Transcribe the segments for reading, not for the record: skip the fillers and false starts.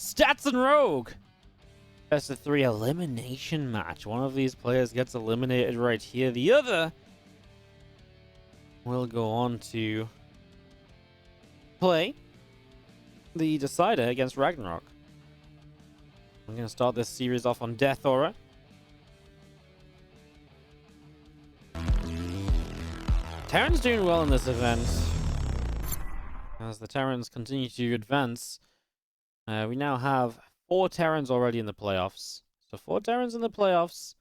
Stats and Rogue! Best of 3 elimination match. One of these players gets eliminated right here. The other will go on to play the decider against Ragnarok. I'm going to start this series off on Death Aura. Terran's doing well in this event as the Terrans continue to advance. We now have 4 Terrans already in the playoffs. So 4 Terrans in the playoffs,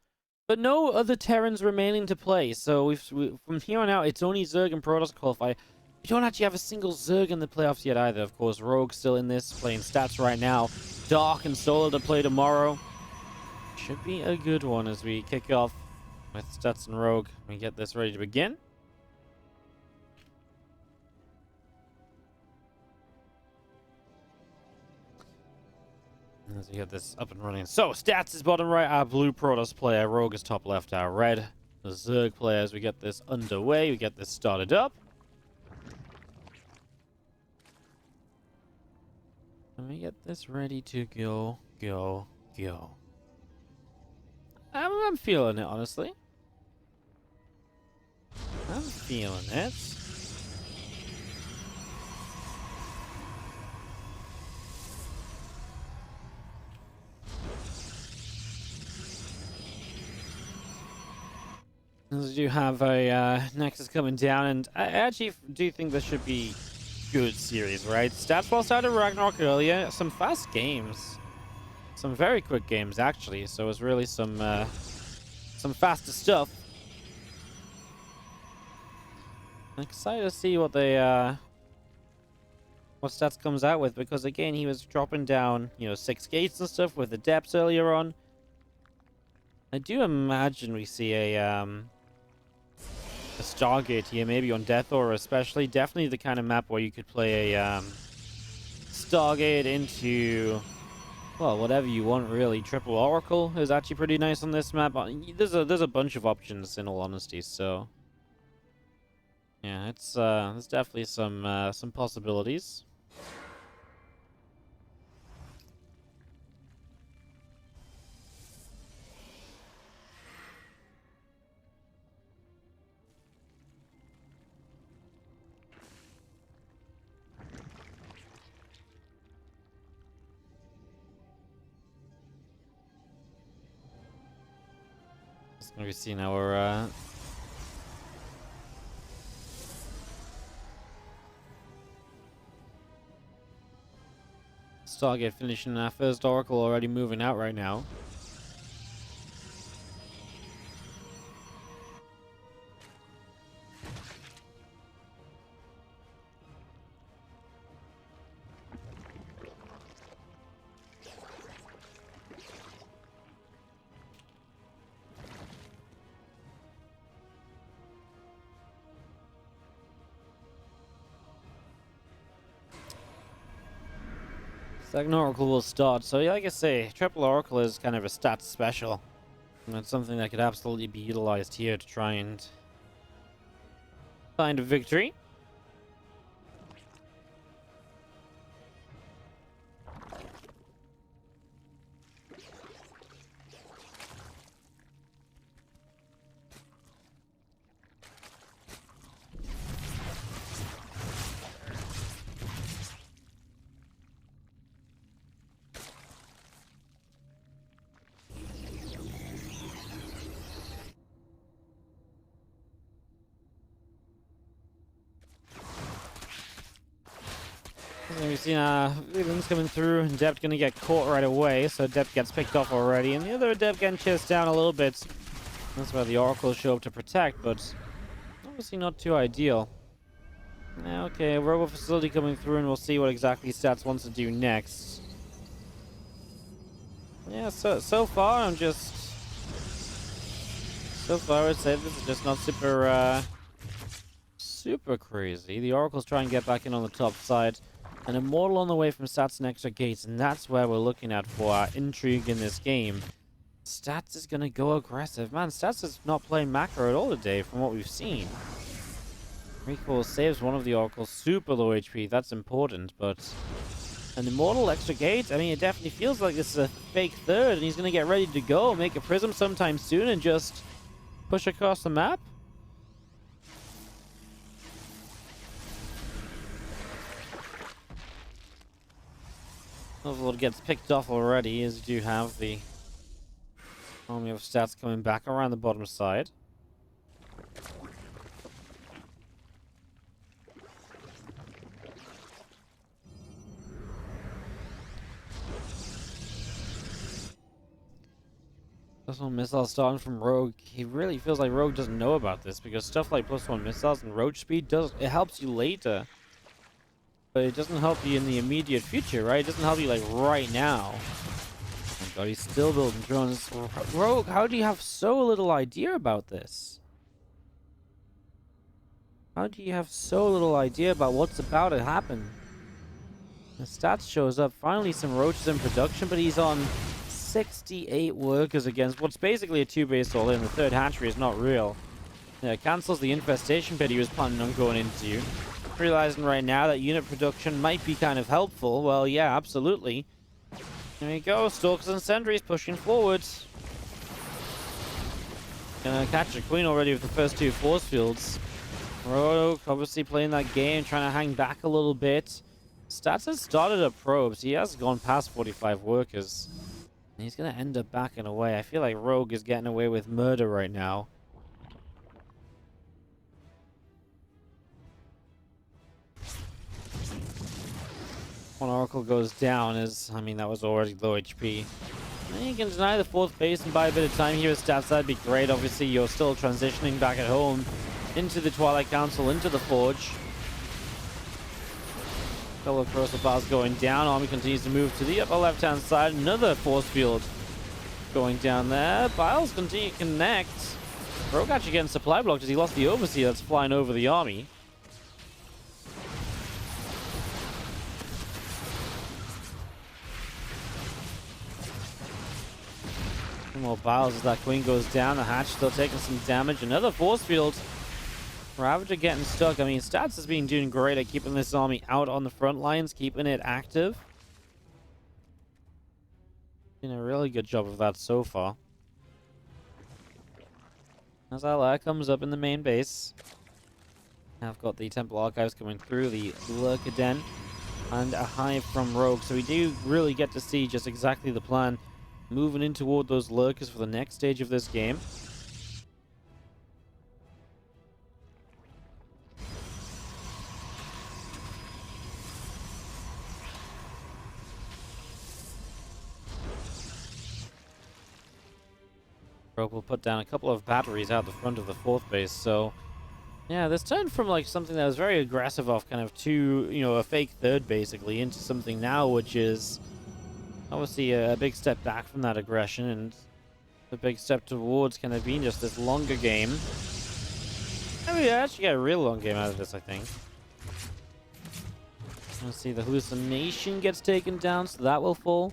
but no other Terrans remaining to play. So from here on out, it's only Zerg and Protoss qualify. We don't actually have a single Zerg in the playoffs yet either. Of course, Rogue's still in this, playing stats right now. Dark and Solar to play tomorrow. Should be a good one as we kick off with stats and Rogue. We get this ready to begin. As we get this up and running. So, stats is bottom right, our blue Protoss player. Rogue is top left, our red. The Zerg player, as we get this underway, we get this started up. And we get this ready to go. I'm feeling it, honestly. I'm feeling it. As you have a Nexus coming down, and I actually do think this should be good series, right? Stats well started Ragnarok earlier. Some fast games. Some very quick games, actually. So it was really some faster stuff. I'm excited to see what they what stats comes out with, because again, he was dropping down, 6 gates and stuff with the depths earlier on. I do imagine we see a Stargate here, maybe on Death Aura especially. Definitely the kind of map where you could play a Stargate into, well, whatever you want, really. Triple Oracle is actually pretty nice on this map. There's a bunch of options, in all honesty, so yeah, it's there's definitely some possibilities. We've seen our Stargate finishing our first Oracle, already moving out right now. Second Oracle will start. So, yeah, like I say, Triple Oracle is kind of a stats special. And it's something that could absolutely be utilized here to try and find a victory. We've seen Villains coming through, and Dept gonna get caught right away, so Dept gets picked off already, and the other Dept getting chased down a little bit. That's where the Oracles show up to protect, but obviously not too ideal. Okay, Robo Facility coming through, and we'll see what exactly Stats wants to do next. Yeah, so far I'm just... So far I'd say this is just not super crazy. The Oracles try and get back in on the top side. An Immortal on the way from Stats and extra gates, and that's where we're looking at for our intrigue in this game. Stats is going to go aggressive. Man, Stats is not playing macro at all today from what we've seen. Recall saves one of the Oracles, super low HP, that's important, but An Immortal extra gate? I mean, it definitely feels like this is a fake third, and he's going to get ready to go, make a prism sometime soon, and just push across the map. Overlord gets picked off already, as you do have the army of stats coming back around the bottom side. +1 missiles starting from Rogue. He really feels like Rogue doesn't know about this, because stuff like +1 missiles and roach speed it helps you later. But it doesn't help you in the immediate future, right? It doesn't help you like right now. Oh my god, he's still building drones. Rogue, how do you have so little idea about this? How do you have so little idea about what's about to happen? The stats shows up. Finally some roaches in production, but he's on 68 workers against what's basically a 2-base all-in. The third hatchery is not real. Yeah, it cancels the infestation pit he was planning on going into. Realizing right now that unit production might be kind of helpful. Well, yeah, absolutely. There you go. Stalkers and sentries pushing forward. Gonna catch a queen already with the first 2 force fields. Rogue obviously playing that game, trying to hang back a little bit. Stats has started at probes. He has gone past 45 workers. And he's gonna end up backing away. I feel like Rogue is getting away with murder right now. One Oracle goes down I mean, that was already low HP. And you can deny the 4th base and buy a bit of time here with stats. That'd be great. Obviously, you're still transitioning back at home into the Twilight Council, into the Forge. Couple of Corrosive Bars going down. Army continues to move to the upper left-hand side. Another force field going down there. Biles continue to connect. Rogue actually getting supply blocked as he lost the Overseer that's flying over the army. More Biles as that queen goes down. The hatch still taking some damage. Another force field. Ravager getting stuck. I mean, Stats has been doing great at keeping this army out on the front lines, keeping it active. Doing a really good job of that so far. As Alair comes up in the main base. I've got the Temple Archives coming through, the Lurker Den, and a hive from Rogue. So we do really get to see just exactly the plan. Moving in toward those Lurkers for the next stage of this game. Rogue will put down a couple of batteries out the front of the 4th base, so yeah, this turned from like something that was very aggressive off kind of to, you know, a fake 3rd basically, into something now which is obviously a big step back from that aggression, and a big step towards kind of being just this longer game. I mean, I actually get a real long game out of this, I think. Let's see, the hallucination gets taken down, so that will fall.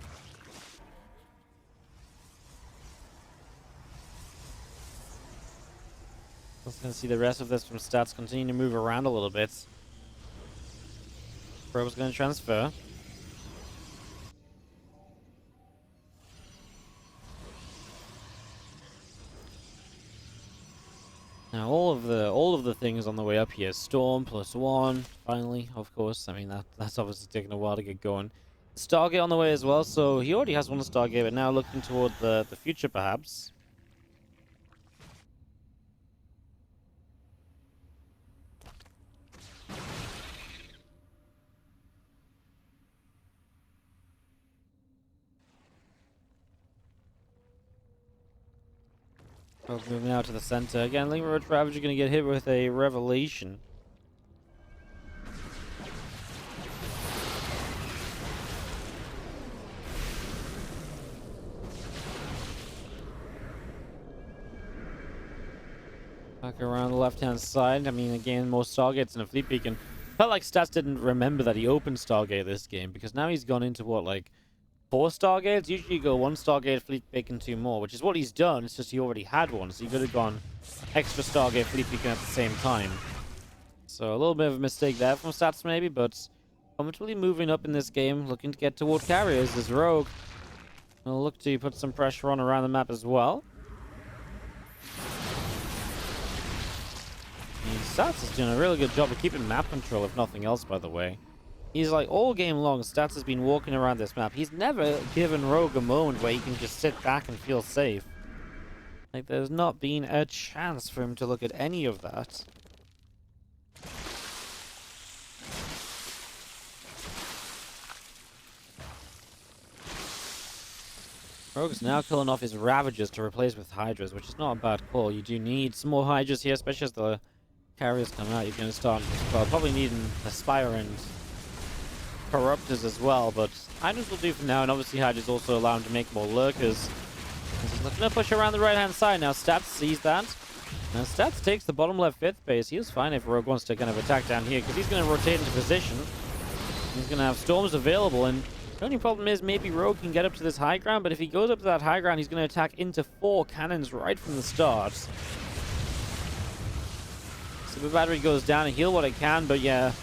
Let's gonna see the rest of this from Stats continue to move around a little bit. Probe's gonna transfer. Now all of the things on the way up here. Storm +1, finally, of course. I mean that's obviously taking a while to get going. Stargate on the way as well, so he already has one Stargate, but now looking toward the future perhaps. Moving out to the center. Again, Link Roach Ravager going to get hit with a Revelation. Back around the left-hand side. I mean, again, more Stargates and a Fleet Beacon. Felt like Stats didn't remember that he opened Stargate this game, because now he's gone into, what, like 4 Stargates? Usually you go 1 Stargate, Fleet Beacon, 2 more, which is what he's done. It's just he already had one, so he could have gone extra Stargate, Fleet Beacon at the same time. So a little bit of a mistake there from Stats maybe, but comfortably moving up in this game, looking to get toward carriers as Rogue will look to put some pressure on around the map as well. And Stats is doing a really good job of keeping map control, if nothing else, by the way. He's like, all game long, Stats has been walking around this map. He's never given Rogue a moment where he can just sit back and feel safe. Like, there's not been a chance for him to look at any of that. Rogue's now killing off his Ravagers to replace with Hydras, which is not a bad call. You do need some more Hydras here, especially as the carriers come out. You're going to start, well, probably needing Aspire and Corruptors as well, but Hydras will do for now, and obviously Hydras also allow him to make more Lurkers. He's looking to push around the right-hand side. Now Stats sees that. Now Stats takes the bottom left 5th base. He is fine if Rogue wants to kind of attack down here, because he's going to rotate into position. He's going to have Storms available, and the only problem is maybe Rogue can get up to this high ground, but if he goes up to that high ground, he's going to attack into 4 cannons right from the start. So the battery goes down and heal what it can, but yeah,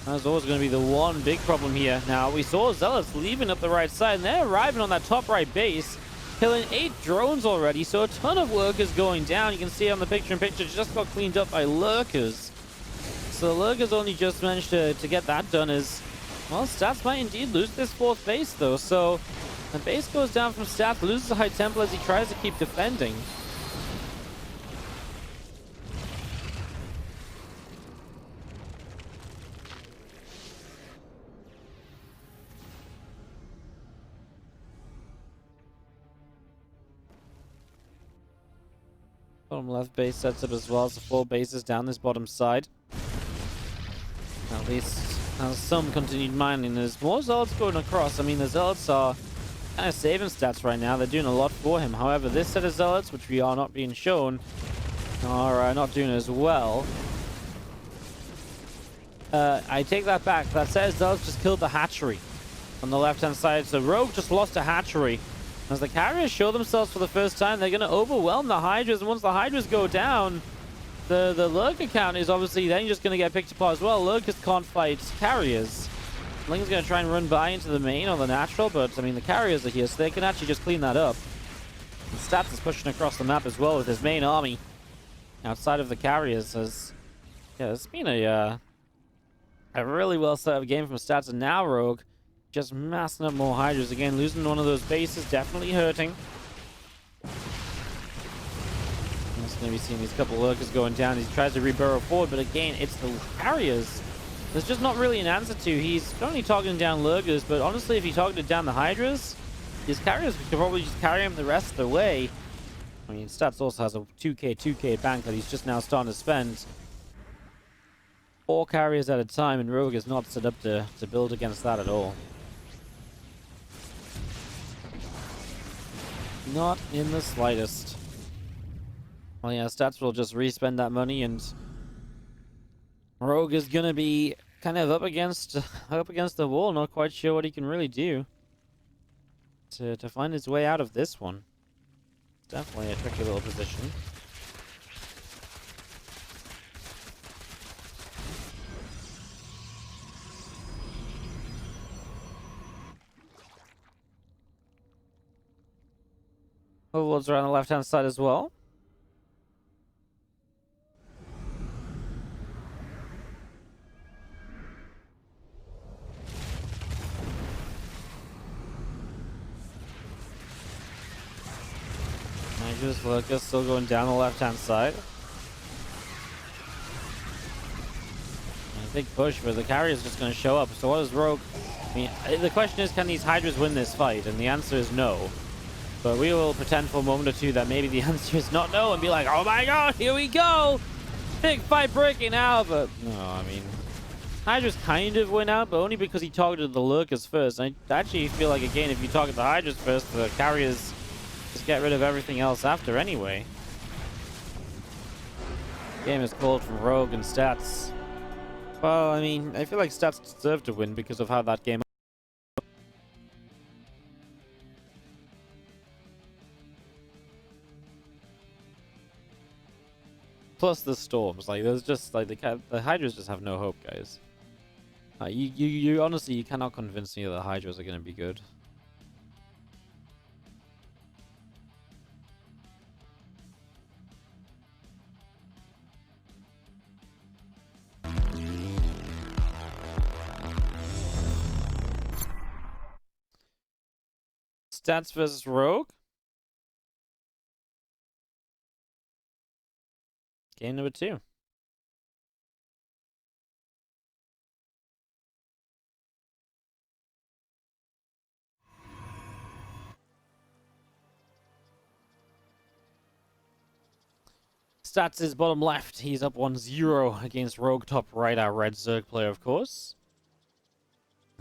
that's always going to be the one big problem here. Now, we saw Zealots leaving up the right side, and they're arriving on that top right base, killing 8 drones already, so a ton of Lurkers going down. You can see on the picture-in-picture, just got cleaned up by Lurkers. So Lurkers only just managed to get that done as... Well, Stats might indeed lose this 4th base, though, so the base goes down from Stats, loses a high tempo as he tries to keep defending. Bottom left base sets up as well, so 4 bases down this bottom side. At least has some continued mining. There's more Zealots going across. I mean, the Zealots are kind of saving Stats right now. They're doing a lot for him. However, this set of Zealots, which we are not being shown, are not doing as well. I take that back. That set of Zealots just killed the hatchery on the left-hand side. So Rogue just lost a hatchery. As the carriers show themselves for the first time, they're going to overwhelm the Hydras. And once the Hydras go down, the Lurker count is obviously then just going to get picked apart as well. Lurkers can't fight carriers. Ling's going to try and run by into the main or the natural, but I mean, the carriers are here, so they can actually just clean that up. And Stats is pushing across the map as well with his main army outside of the carriers. As yeah, it's been a really well set up game from Stats, and now Rogue just massing up more Hydras again, losing one of those bases, definitely hurting. Going to be seeing these couple Lurkers going down. He tries to reburrow forward, but again, it's the carriers. There's just not really an answer to. He's only targeting down Lurkers, but honestly, if he targeted down the Hydras, his carriers could probably just carry him the rest of the way. I mean, Stats also has a 2k bank that he's just now starting to spend. 4 carriers at a time, and Rogue is not set up to build against that at all. Not in the slightest. Well, yeah, Stats will just respend that money, and Rogue is gonna be kind of up against the wall. Not quite sure what he can really do to find his way out of this one. It's definitely a tricky little position. Overlords are on the left-hand side as well. Lurkers still going down the left-hand side. And a big push, but the carrier is just going to show up. So what does Rogue... I mean, the question is, can these Hydras win this fight? And the answer is no. But we will pretend for a moment or two that maybe the answer is not no, and be like, oh my god, here we go! Big fight breaking out, but... No, I mean... Hydras kind of went out, but only because he targeted the Lurkers first. I actually feel like, again, if you target the Hydras first, the carriers... just get rid of everything else after anyway. Game is called from Rogue and Stats. Well, I mean, I feel like Stats deserve to win because of how that game... Plus the storms. Like, there's just, like, the Hydras just have no hope, guys. You honestly, you cannot convince me that the Hydras are going to be good. Stats versus Rogue. Game number 2. Stats is bottom left. He's up 1-0 against Rogue top right, our red Zerg player, of course.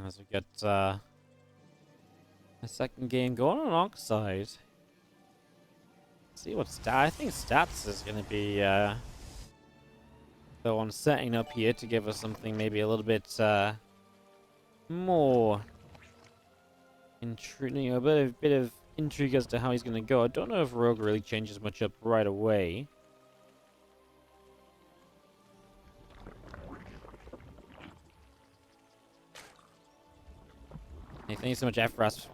As we get a second game going on our side. See what I think Stats is going to be the one setting up here to give us something maybe a little bit more intriguing, a bit of intrigue as to how he's going to go. I don't know if Rogue really changes much up right away. Hey, thank you so much, Efras,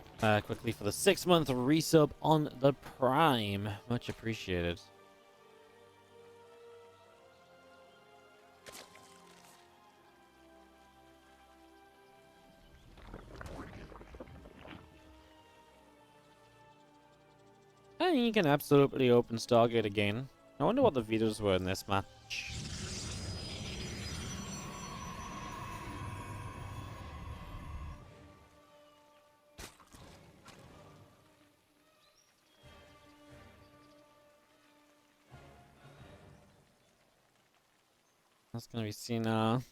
quickly for the 6-month resub on the Prime. Much appreciated. And you can absolutely open Stargate again. I wonder what the videos were in this match. That's gonna be seen now.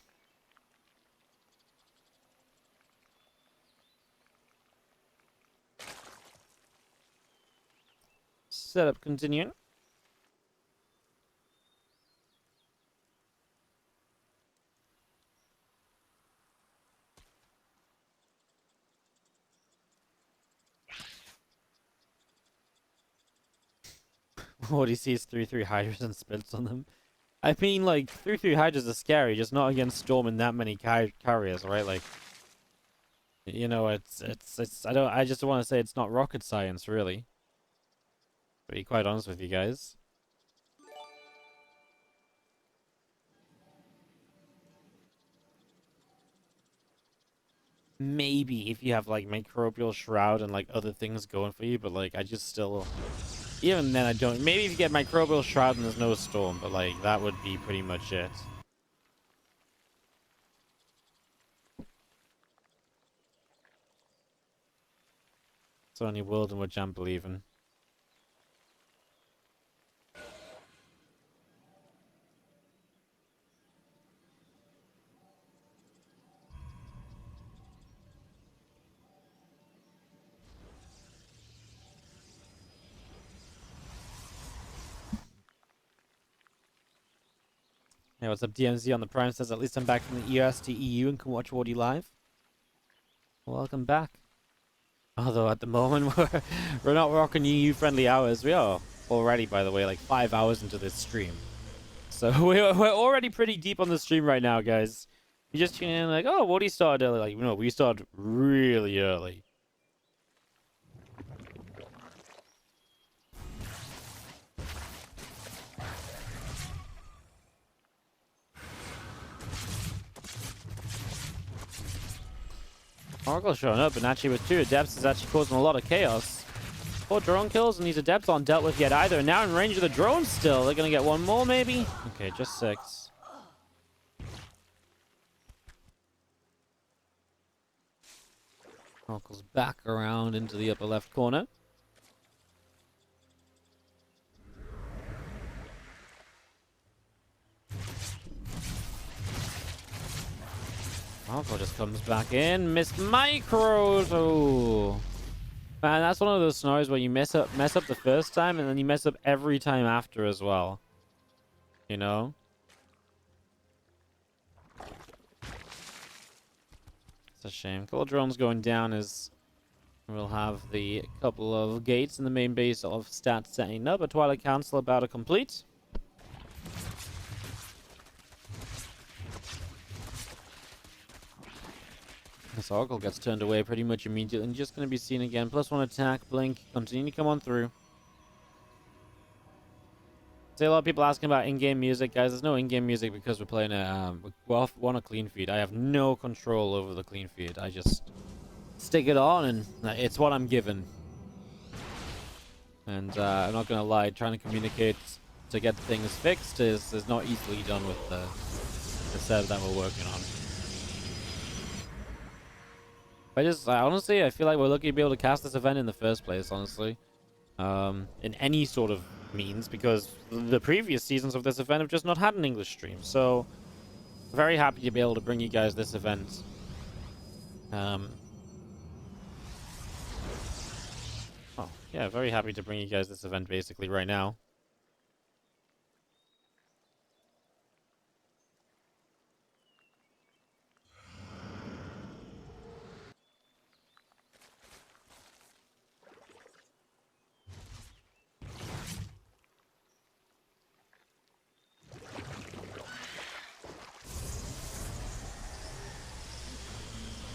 Setup continuing. What he sees 3-3 Hydras and spits on them. I mean, like, 3-3 Hydras are scary, just not against Storm and that many carriers, right? Like, you know, I just want to say it's not rocket science, really. To be quite honest with you guys. Maybe if you have, like, Microbial Shroud and, like, other things going for you, but, like, I just still... Even then, I don't... Maybe if you get Microbial Shroud and there's no Storm, but, like, that would be pretty much it. It's the only world in which I'm believing. Hey, what's up, DMZ on the Prime says, at least I'm back from the US to EU and can watch Wardy live. Welcome back. Although at the moment we're not rocking EU-friendly hours. We are already, by the way, like 5 hours into this stream. So we're already pretty deep on the stream right now, guys. You just tune in like, oh, Wardy started early. Like, no, we started really early. Oracle showing up, and actually with 2 adepts is actually causing a lot of chaos. 4 drone kills, and these adepts aren't dealt with yet either. Now in range of the drones still. They're gonna get 1 more, maybe? Okay, just 6. Oracle's back around into the upper left corner. Oracle just comes back in. Missed micros. Oh. Man, that's one of those scenarios where you mess up the first time and then you mess up every time after as well. You know? It's a shame. Couple drones going down as we'll have the couple of gates in the main base of stats setting up. A Twilight Council about to complete. This Oracle gets turned away pretty much immediately and just going to be seen again. +1 attack, blink, continue to come on through. See a lot of people asking about in-game music, guys. There's no in-game music because we're playing we want a clean feed. I have no control over the clean feed. I just stick it on and it's what I'm given. And I'm not gonna lie, trying to communicate to get things fixed is not easily done with the setup that we're working on. Honestly, I feel like we're lucky to be able to cast this event in the first place, honestly. In any sort of means, because the previous seasons of this event have just not had an English stream. So, very happy to be able to bring you guys this event. Oh, yeah, very happy to bring you guys this event basically right now.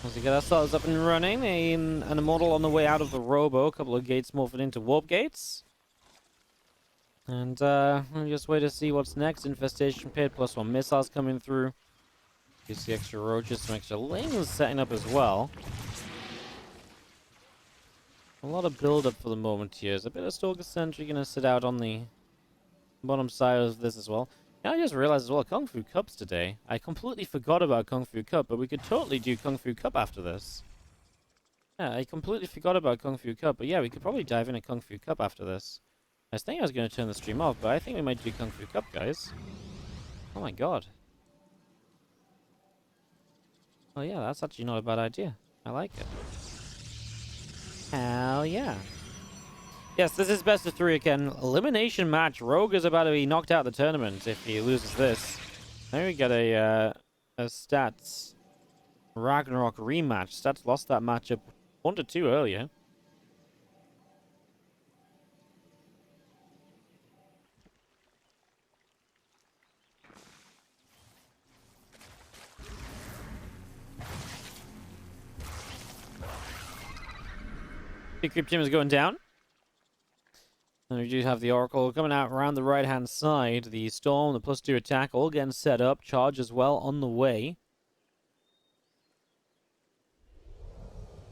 As we get ourselves up and running, an immortal on the way out of the robo, a couple of gates morphing into warp gates. And we'll just wait to see what's next. Infestation pit, +1 missiles coming through. You see extra roaches, some extra lings setting up as well. A lot of build up for the moment here. There's a bit of Stalker Sentry gonna sit out on the bottom side of this as well. Now I just realized as well, Kung Fu Cup's today. I completely forgot about Kung Fu Cup, but we could totally do Kung Fu Cup after this. Yeah, I completely forgot about Kung Fu Cup, but yeah, we could probably dive into Kung Fu Cup after this. I was thinking I was going to turn the stream off, but I think we might do Kung Fu Cup, guys. Oh my god. Oh yeah, that's actually not a bad idea. I like it. Hell yeah. Yes, this is best of 3 again. Elimination match. Rogue is about to be knocked out of the tournament if he loses this. Then we get a Stats Ragnarok rematch. Stats lost that matchup 1-2 earlier. The creep team is going down. And we do have the Oracle coming out around the right-hand side. The Storm, the +2 attack, all getting set up. Charge as well on the way.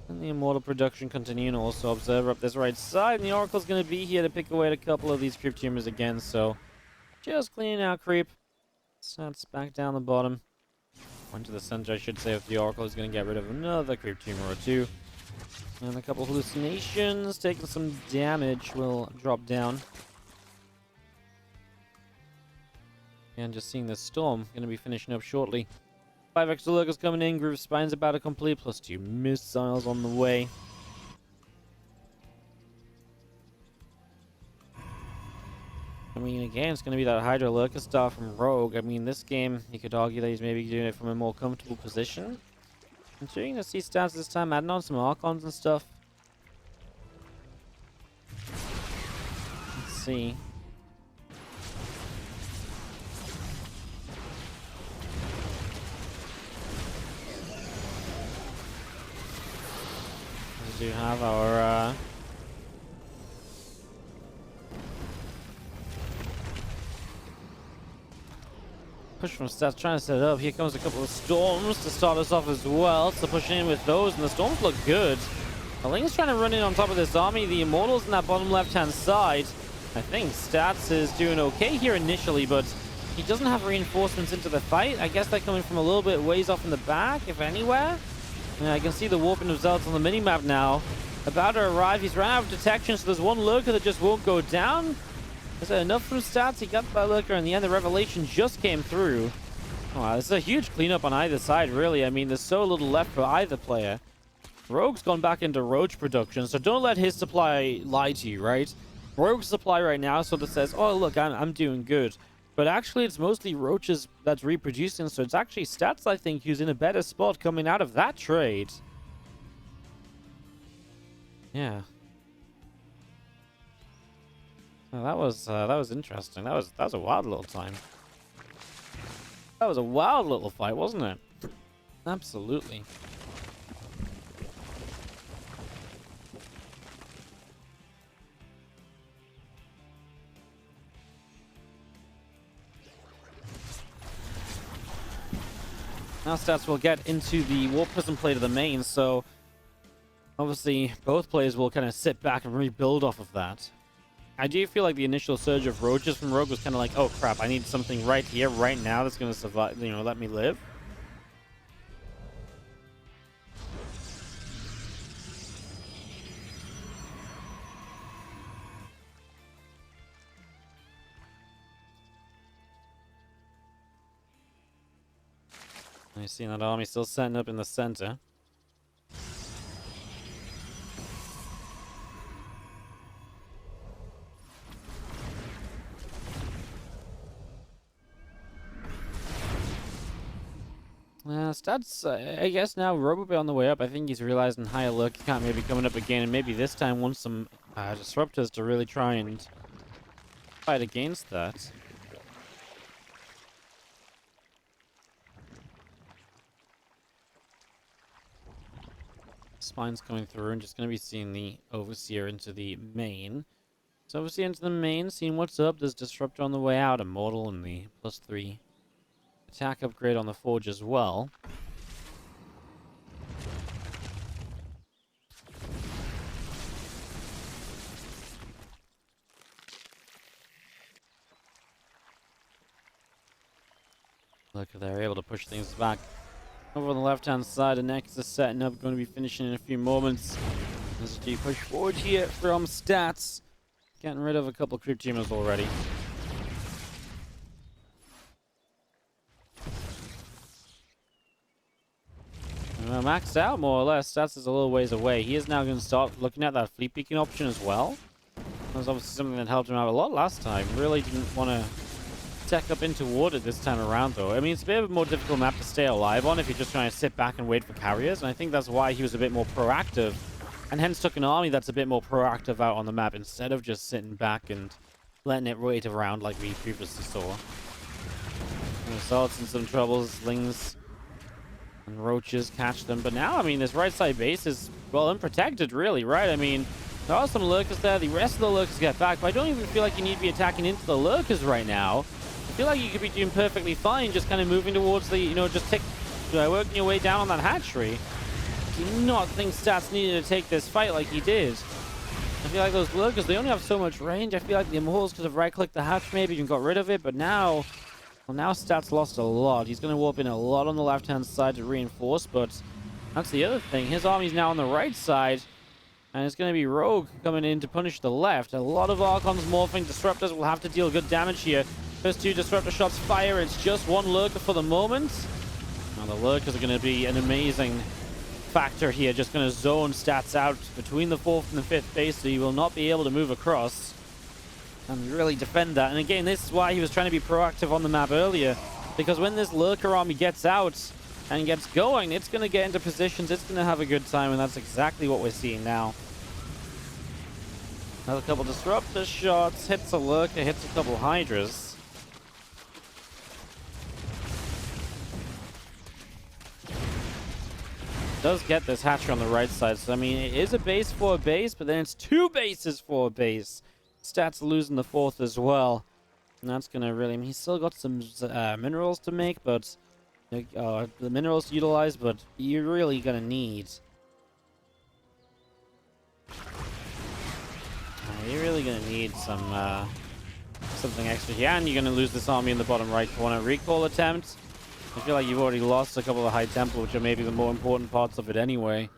And the Immortal production continuing. Also, Observer up this right side. And the Oracle's going to be here to pick away at a couple of these creep tumors again. So, just cleaning out creep. Stats back down the bottom. One to the center, I should say, if the Oracle is going to get rid of another creep tumor or two. And a couple of hallucinations, taking some damage, will drop down. And just seeing the Storm, going to be finishing up shortly. 5 extra Lurkers coming in, Groove Spine's about to complete, +2 missiles on the way. I mean, again, it's going to be that Hydra Lurker star from Rogue. I mean, this game, you could argue that he's maybe doing it from a more comfortable position. Continuing to see stats this time, adding on some Archons and stuff. Let's see. We do have our push from stats, trying to set it up. Here comes a couple of Storms to start us off as well. So pushing in with those, and the Storms look good. The Ling's trying to run in on top of this army. The Immortals in that bottom left-hand side. I think Stats is doing okay here initially, but he doesn't have reinforcements into the fight. I guess they're coming from a little bit ways off in the back, if anywhere. And I can see the warping of Zealots on the minimap now. About to arrive. He's run out of detection, so there's one Lurker that just won't go down. Is that enough from Stats? He got by Lurker in the end. The Revelation just came through. Wow, this is a huge cleanup on either side, really. I mean, there's so little left for either player. Rogue's gone back into Roach production, so don't let his supply lie to you, right? Rogue's supply right now sort of says, oh, look, I'm doing good. But actually, it's mostly Roaches that's reproducing, so it's actually Stats, I think, who's in a better spot coming out of that trade. Yeah. Oh, that was interesting. That was a wild little time. That was a wild little fight, wasn't it? Absolutely. Now Stats will get into the Warp Prism play to the main, so obviously both players will kind of sit back and rebuild off of that. I do feel like the initial surge of Roaches from Rogue was kind of like, oh crap, I need something right here, right now that's going to survive, you know, let me live. I see that army still setting up in the center. Stats, I guess now Robo on the way up. I think he's realizing higher look can't maybe coming up again, and maybe this time wants some disruptors to really try and fight against that. Spine's coming through and just going to be seeing the Overseer into the main. So Overseer into the main, seeing what's up. There's Disruptor on the way out, Immortal, and the +3 attack upgrade on the Forge as well. Look, they're able to push things back. Over on the left-hand side, the Nexus is setting up, going to be finishing in a few moments. There's a G push forward here from Stats. Getting rid of a couple creep teamers already. Maxed out, more or less. Stats is a little ways away. He is now going to start looking at that fleet peeking option as well. That was obviously something that helped him out a lot last time. Really didn't want to tech up into water this time around, though. I mean, it's a bit of a more difficult map to stay alive on if you're just trying to sit back and wait for carriers, and I think that's why he was a bit more proactive, and hence took an army that's a bit more proactive out on the map instead of just sitting back and letting it wait around like we previously saw. And assaults and some troubles, slings and roaches catch them, but now, I mean, this right side base is, well, unprotected, really, right? I mean, there are some Lurkers there, the rest of the Lurkers get back, but I don't even feel like you need to be attacking into the Lurkers right now. I feel like you could be doing perfectly fine, just kind of moving towards the, you know, just working your way down on that hatchery. I do not think Stats needed to take this fight like he did. I feel like those Lurkers, they only have so much range. I feel like the Immortals could have right-clicked the hatch maybe and got rid of it, but now, well, now Stats lost a lot. He's going to warp in a lot on the left-hand side to reinforce, but that's the other thing. His army's now on the right side, and it's going to be Rogue coming in to punish the left. A lot of Archons morphing. Disruptors will have to deal good damage here. First two Disruptor shots fire. It's just one Lurker for the moment. Now the Lurkers are going to be an amazing factor here. Just going to zone Stats out between the 4th and the 5th base, so he will not be able to move across and really defend that. And again, this is why he was trying to be proactive on the map earlier, because when this Lurker army gets out and gets going, it's going to get into positions, it's going to have a good time, and that's exactly what we're seeing now. Another couple Disruptor shots, hits a Lurker, hits a couple Hydras. Does get this hatchery on the right side, so I mean, it is a base for a base, but then it's two bases for a base. Stats losing the 4th as well, and that's gonna really, I mean, he's still got some minerals to make, but the minerals to utilize, but you're really gonna need you're really gonna need some something extra here, and you're gonna lose this army in the bottom right corner. Recall attempt. I feel like you've already lost a couple of High Temple, which are maybe the more important parts of it anyway.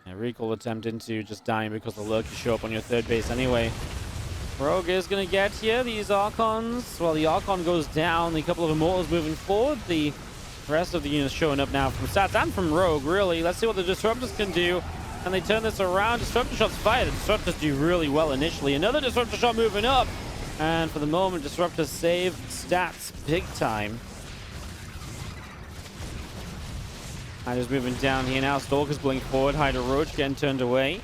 Yeah, recall attempt into just dying because the Lurkers show up on your 3rd base anyway. Rogue is going to get here. These Archons, well, the Archon goes down. The couple of Immortals moving forward. The rest of the units showing up now from Stats and from Rogue, really. Let's see what the Disruptors can do. And they turn this around. Disruptor shots fired. The Disruptors do really well initially. Another Disruptor shot moving up. And for the moment, Disruptors save Stats big time. Hydra's moving down here now. Stalker's blowing forward. Hydra Roach getting turned away.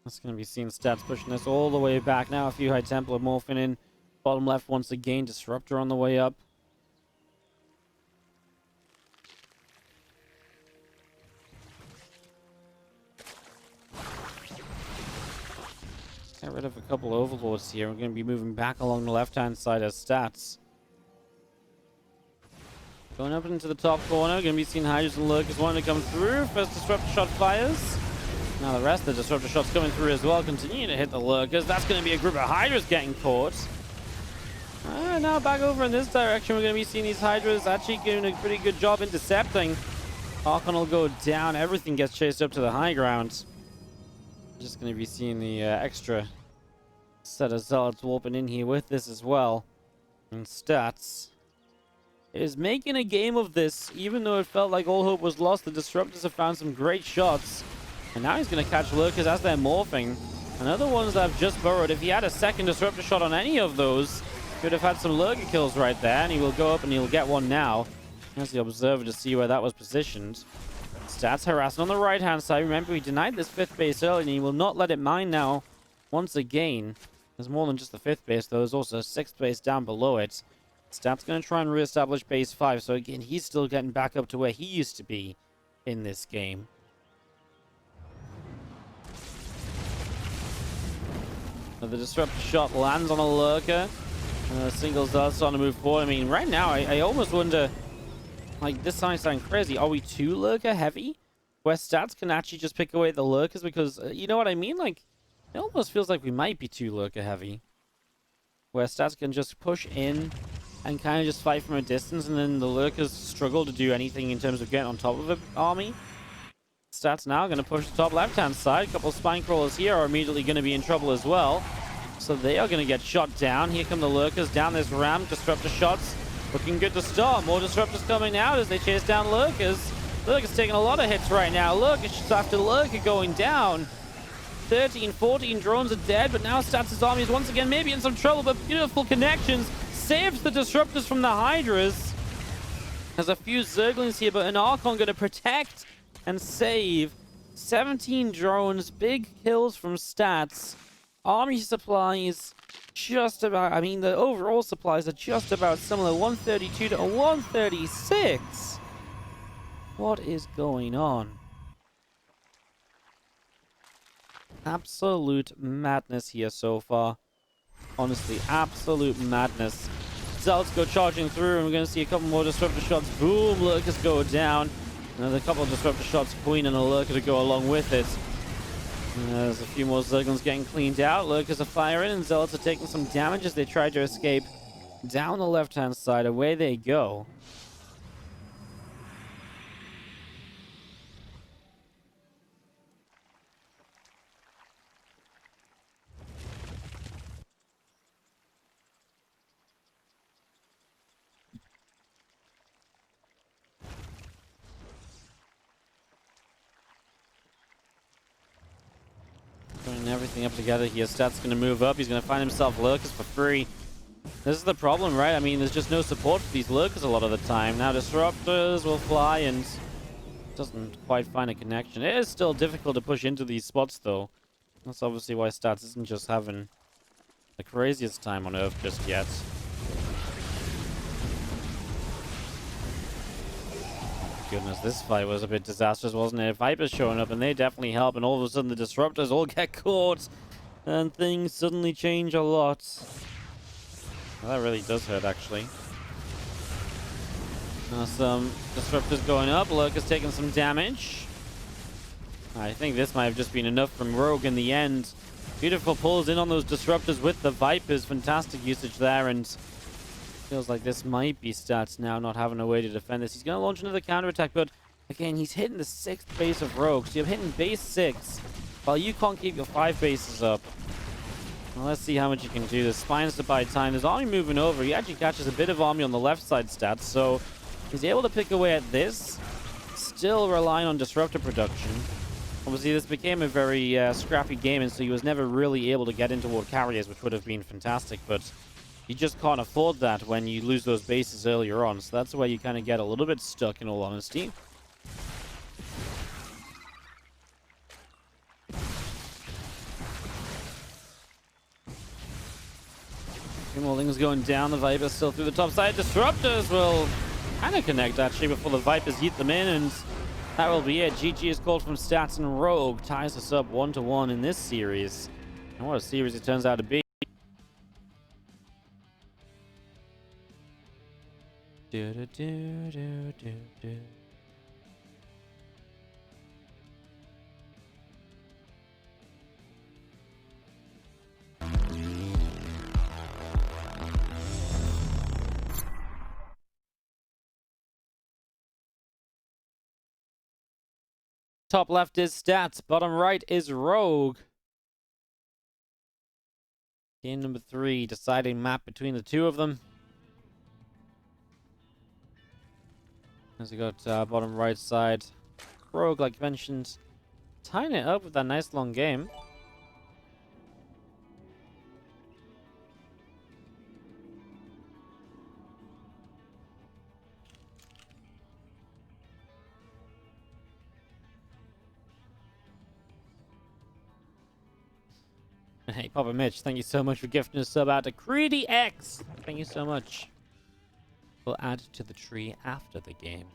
That's going to be seeing Stats pushing us all the way back. Now a few High Templar morphing in. Bottom left once again. Disruptor on the way up. Get rid of a couple overlords here. We're going to be moving back along the left-hand side as stats. Going up into the top corner. Going to be seeing Hydras and Lurkers wanting to come through. First disruptor shot fires. Now the rest of the disruptor shots coming through as well. Continue to hit the Lurkers. That's going to be a group of Hydras getting caught. Now back over in this direction. We're going to be seeing these Hydras actually doing a pretty good job intercepting. Archon will go down. Everything gets chased up to the high ground. Just going to be seeing the extra set of Zealots warping in here with this as well. And stats is making a game of this, even though it felt like all hope was lost. The disruptors have found some great shots, and now he's going to catch Lurkers as they're morphing. Another ones that have just burrowed. If he had a second disruptor shot on any of those, he would have had some Lurker kills right there, and he will go up and he'll get one now. There's the observer to see where that was positioned. Stats harassing on the right hand side. Remember, we denied this 5th base early, and he will not let it mine now once again. There's more than just the 5th base, though. There's also a 6th base down below it. Stats going to try and reestablish base 5, so again, he's still getting back up to where he used to be in this game. So the disruptor shot lands on a Lurker. Singles does starting to move forward. I mean, right now, I almost wonder, like, this might sound crazy. Are we too Lurker heavy? Where stats can actually just pick away at the Lurkers? Because, you know what I mean? Like, it almost feels like we might be too Lurker heavy. Where stats can just push in and kind of just fight from a distance, and then the Lurkers struggle to do anything in terms of getting on top of an army. Stats now going to push the top left-hand side. A couple of spine crawlers here are immediately going to be in trouble as well. So they are going to get shot down. Here come the Lurkers down this ramp. Disruptor shots looking good to start. More disruptors coming out as they chase down Lurkers. Lurkers taking a lot of hits right now. Lurkers just after Lurker going down. 13, 14 drones are dead, but now Stats' army is once again maybe in some trouble, but beautiful connections saves the disruptors from the Hydras. There's a few Zerglings here, but an Archon going to protect and save. 17 drones, big kills from Stats. Army supplies just about, I mean, the overall supplies are just about similar. 132 to 136. What is going on? Absolute madness here so far. Honestly, absolute madness. Zealots go charging through, and we're going to see a couple more disruptor shots. Boom, Lurkers go down. Another couple of disruptor shots, Queen and a Lurker to go along with it. There's a few more Zerglings getting cleaned out. Lurkers are firing, and Zealots are taking some damage as they try to escape down the left-hand side. Away they go. Putting everything up together here. Stat's going to move up. He's going to find himself Lurkers for free. This is the problem, right? I mean, there's just no support for these Lurkers a lot of the time. Now Disruptors will fly and doesn't quite find a connection. It is still difficult to push into these spots, though. That's obviously why Stats isn't just having the craziest time on Earth just yet. Goodness, this fight was a bit disastrous, wasn't it? Vipers showing up, and they definitely help, and all of a sudden the Disruptors all get caught, and things suddenly change a lot. Well, that really does hurt, actually. Now some Disruptors going up, Lurkers taking some damage. I think this might have just been enough from Rogue in the end. Beautiful pulls in on those Disruptors with the Vipers, fantastic usage there, and feels like this might be Stats now not having a way to defend this. He's going to launch another counterattack, but again, he's hitting the 6th base of Rogue. So you're hitting base 6 while you can't keep your 5 bases up. Well, let's see how much you can do. The Spines to buy time. There's army moving over. He actually catches a bit of army on the left side Stats, so he's able to pick away at this. Still relying on Disruptor production. Obviously, this became a very scrappy game, and so he was never really able to get into toward carriers, which would have been fantastic, but you just can't afford that when you lose those bases earlier on. So that's where you kind of get a little bit stuck, in all honesty. Two more things going down. The Vipers still through the top side. Disruptors will kind of connect, actually, before the Vipers eat them in, and that will be it. GG is called from Stats, and Rogue ties us up 1-1 in this series. And what a series it turns out to be. Do, do, do, do, do, do. Top left is stats, bottom right is rogue. Game number 3, deciding map between the two of them. As we got bottom right side, rogue, like mentioned, tying it up with that nice long game. Hey, Papa Mitch, thank you so much for gifting a sub out to Creedy X. Thank you so much. We'll add to the tree after the game.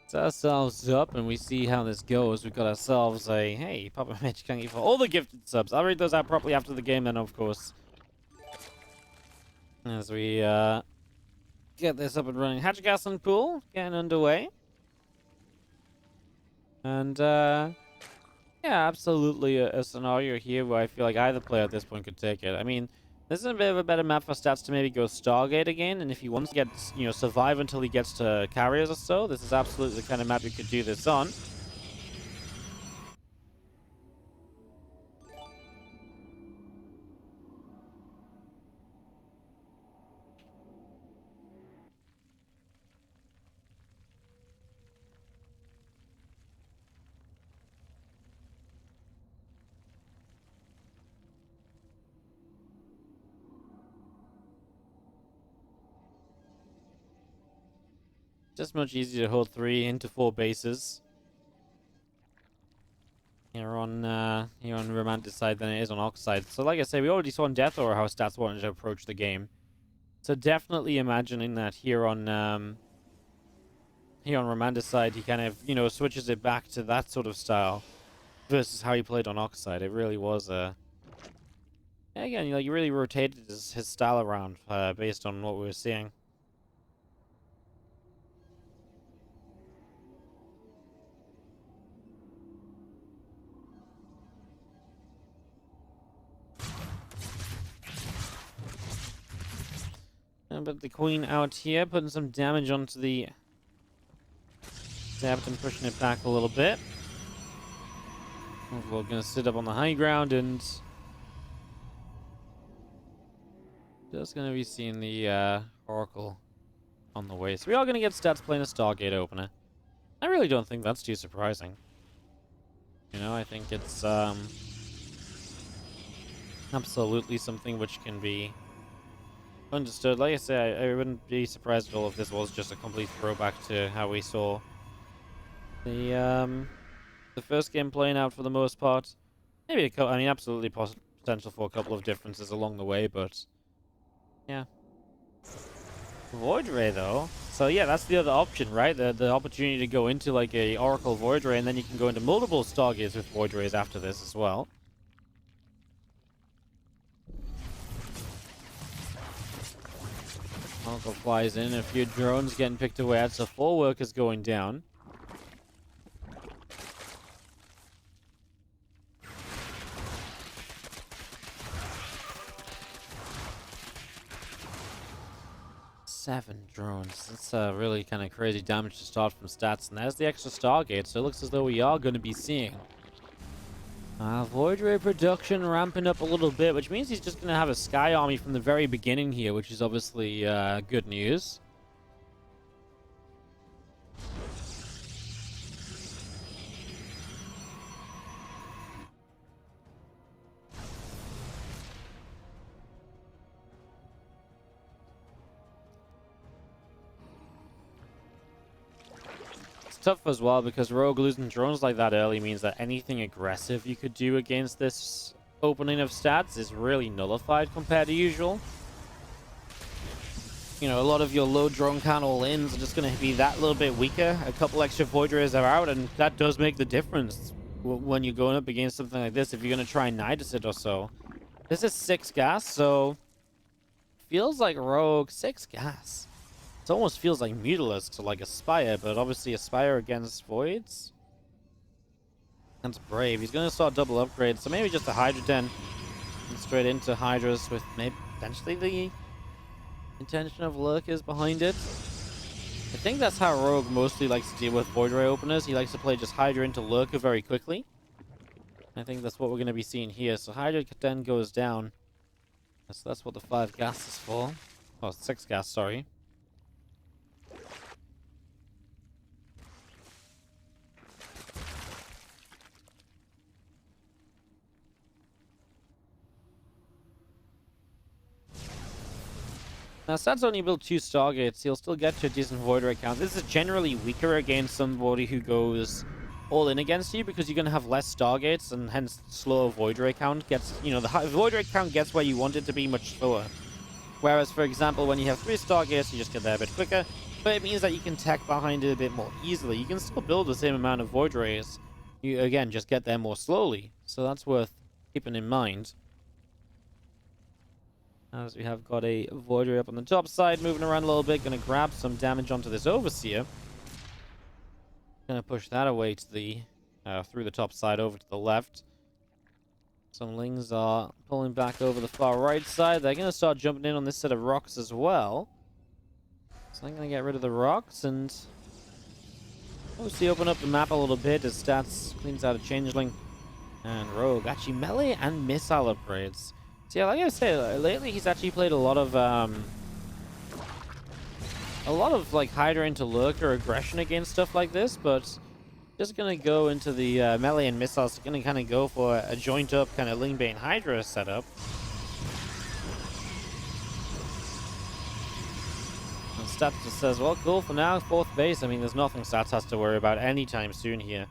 Set ourselves up and we see how this goes. We've got ourselves a, hey, Papa Mitch, thank you for all the gifted subs. I'll read those out properly after the game then, of course. As we get this up and running. Hatch gas and pool getting underway. And yeah, absolutely a scenario here where I feel like either player at this point could take it. I mean, this is a bit of a better map for stats to maybe go Stargate again, and if he wants to get, you know, survive until he gets to carriers or so, this is absolutely the kind of map you could do this on. Just much easier to hold 3 into 4 bases here on Romanticide than it is on Oxide. So like I say, we already saw in Death Aura how stats wanted to approach the game. So definitely imagining that here on Romanticide, he kind of, you know, switches it back to that sort of style versus how he played on Oxide. It really was a again, you know, he really rotated his style around based on what we were seeing. But the Queen out here, putting some damage onto the Zapton, pushing it back a little bit. We're going to sit up on the high ground and just going to be seeing the Oracle on the way. So we are going to get stats playing a Stargate opener. I really don't think that's too surprising. You know, I think it's absolutely something which can be understood. Like I say, I wouldn't be surprised at all if this was just a complete throwback to how we saw the first game playing out for the most part. Maybe a couple, I mean, absolutely potential for a couple of differences along the way, but yeah. Void Ray though. So yeah, that's the other option, right? The opportunity to go into like a Oracle Void Ray, and then you can go into multiple Stargates with Void Rays after this as well. Oracle flies in, a few drones getting picked away at, so 4 workers going down. Seven drones. That's really kind of crazy damage to start from stats. And there's the extra Stargate, so it looks as though we are going to be seeing Void Ray production ramping up a little bit, which means he's just going to have a Sky Army from the very beginning here, which is obviously good news. tough as well because Rogue losing drones like that early means that anything aggressive you could do against this opening of stats is really nullified compared to usual. You know, a lot of your low drone count all-ins are just going to be that little bit weaker. A couple extra Void Rays are out, and that does make the difference when you're going up against something like this. If you're going to try and Nidus it or so. This is 6 gas, so feels like Rogue 6 gas. It almost feels like Mutalisk to like Aspire, but obviously Aspire against Voids. That's Brave. He's going to start double upgrades, so maybe just a Hydra Den and straight into Hydras with maybe potentially the intention of Lurkers behind it. I think that's how Rogue mostly likes to deal with Void Ray openers. He likes to play just Hydra into Lurker very quickly. I think that's what we're going to be seeing here. So Hydra then goes down. So that's what the 5 gas is for. Oh, 6 gas, sorry. Now, Stat's only built 2 Stargates. He'll still get to a decent Void Ray count. This is generally weaker against somebody who goes all in against you because you're going to have less Stargates and hence slower Void Ray count gets, you know, the Void Ray count gets where you want it to be much slower. Whereas, for example, when you have 3 Stargates, you just get there a bit quicker, but it means that you can tech behind it a bit more easily. You can still build the same amount of Void Rays. You, again, just get there more slowly. So that's worth keeping in mind. As we have got a Void Ray up on the top side, moving around a little bit, going to grab some damage onto this Overseer. Going to push that away to the through the top side over to the left. Some Lings are pulling back over the far right side. They're going to start jumping in on this set of rocks as well. So I'm going to get rid of the rocks and obviously open up the map a little bit as Stats cleans out a Changeling. And Rogue actually melee and missile upgrades. So yeah, like I say, lately he's actually played a lot of like Hydra into Lurker aggression against stuff like this, but just gonna go into the melee and missiles. Gonna kind of go for a joint up kind of Lingbane Hydra setup. And Stats just says, well, cool for now, 4th base. I mean, there's nothing Stats has to worry about anytime soon here.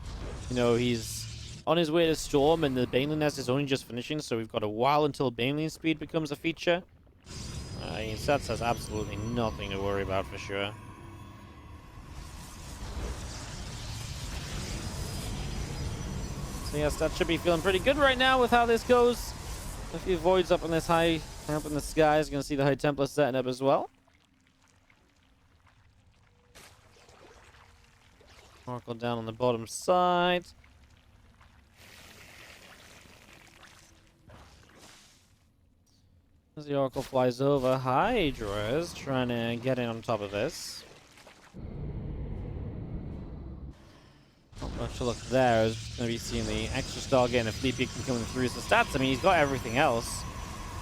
You know, he's on his way to Storm, and the Baneling Nest is only just finishing, so we've got a while until Baneling speed becomes a feature. Stats has absolutely nothing to worry about for sure. So yes, that should be feeling pretty good right now with how this goes. A few Voids up in this high, up in the skies. Gonna see the High Templar setting up as well. Oracle down on the bottom side. As the Oracle flies over, Hydra is trying to get in on top of this. Not much to look there. Is going to be seeing the extra Stargate and a Fleet Beacon coming through. So Stats, I mean, he's got everything else.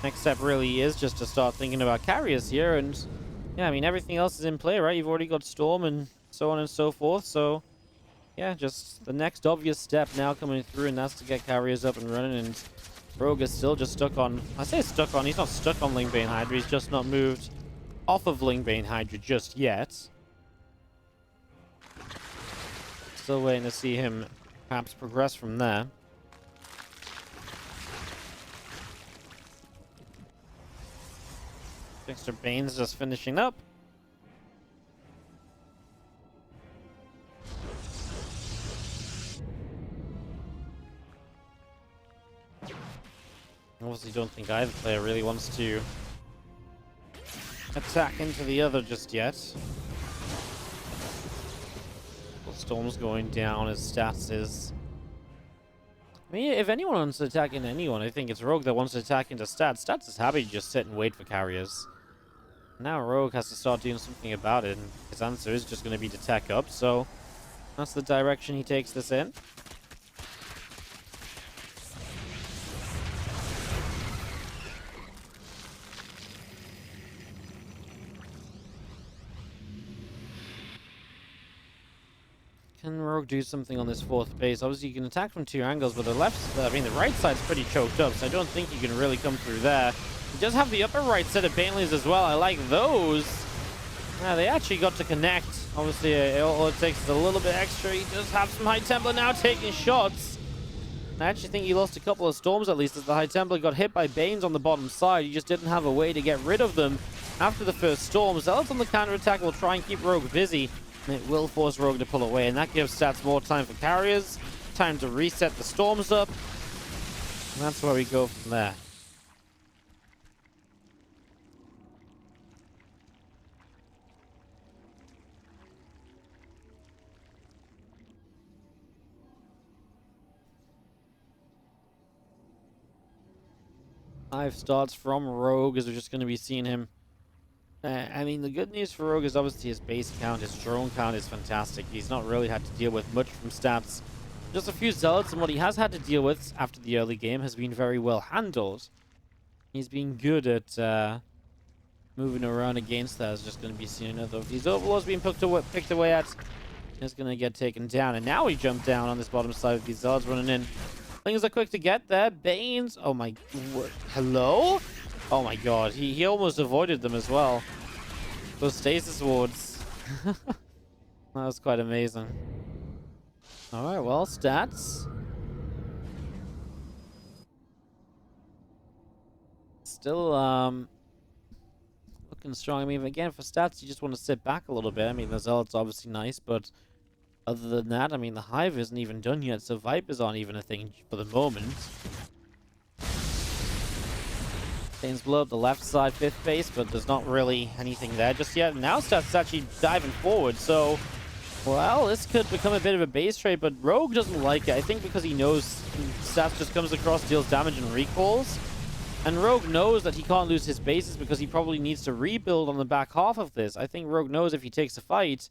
Next step really is just to start thinking about carriers here. And yeah, I mean, everything else is in play, right? You've already got Storm and so on and so forth. So yeah, just the next obvious step now coming through, and that's to get carriers up and running. And Rogue is still just stuck on... I say stuck on, he's not stuck on Lingbane Hydra, he's just not moved off of Lingbane Hydra just yet. Still waiting to see him perhaps progress from there. Dexter Bane's just finishing up. Obviously don't think either player really wants to attack into the other just yet. Well, Storm's going down as Stats is. I mean, if anyone wants to attack into anyone, I think it's Rogue that wants to attack into Stats. Stats is happy to just sit and wait for carriers. Now Rogue has to start doing something about it, and his answer is just going to be to tech up, so that's the direction he takes this in. Can Rogue do something on this 4th base? Obviously, you can attack from 2 angles, but the left, I mean, the right side's pretty choked up, so I don't think you can really come through there. He does have the upper right set of Banelings as well. I like those. Yeah, they actually got to connect. Obviously, all it takes is a little bit extra. He does have some High Templar now taking shots. I actually think he lost a couple of storms at least, as the High Templar got hit by Banes on the bottom side. He just didn't have a way to get rid of them after the first storm. Zealots on the counterattack will try and keep Rogue busy, and it will force Rogue to pull away, and that gives stats more time for carriers, time to reset the storms up, and that's where we go from there. Five starts from Rogue, as we're just going to be seeing him. I mean, the good news for Rogue is obviously his base count, his drone count is fantastic. He's not really had to deal with much from stats. Just a few zealots, and what he has had to deal with after the early game has been very well handled. He's been good at moving around against that. Is just going to be seeing another of these overlords being picked away at. He's going to get taken down, and now he jumped down on this bottom side with these zealots running in. Things are quick to get there. Banes. Oh my. Hello? Oh my god. He almost avoided them as well. Those stasis wards. That was quite amazing. Alright, well, stats. Still, looking strong. I mean, again, for stats, you just want to sit back a little bit. I mean, the Zealot's obviously nice, but other than that, I mean, the Hive isn't even done yet, so Vipers aren't even a thing for the moment. Things blow up the left side, 5th base, but there's not really anything there just yet. Now Stats is actually diving forward, so, well, this could become a bit of a base trade, but Rogue doesn't like it. I think because he knows Stats just comes across, deals damage, and recalls. And Rogue knows that he can't lose his bases because he probably needs to rebuild on the back half of this. I think Rogue knows if he takes a fight,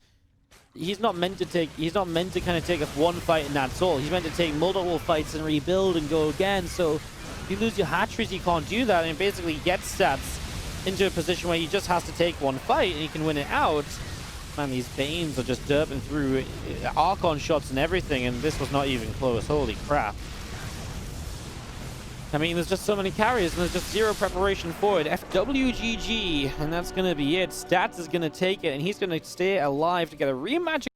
he's not meant to kind of take a one fight and that's all. He's meant to take multiple fights and rebuild and go again. So if you lose your hatcheries, you can't do that, and it basically gets Stats into a position where he just has to take one fight and he can win it out. Man, these Banes are just derping through Archon shots and everything, and this was not even close. Holy crap. I mean, there's just so many carriers, and there's just zero preparation for it. FWGG, and that's going to be it. Stats is going to take it, and he's going to stay alive to get a rematch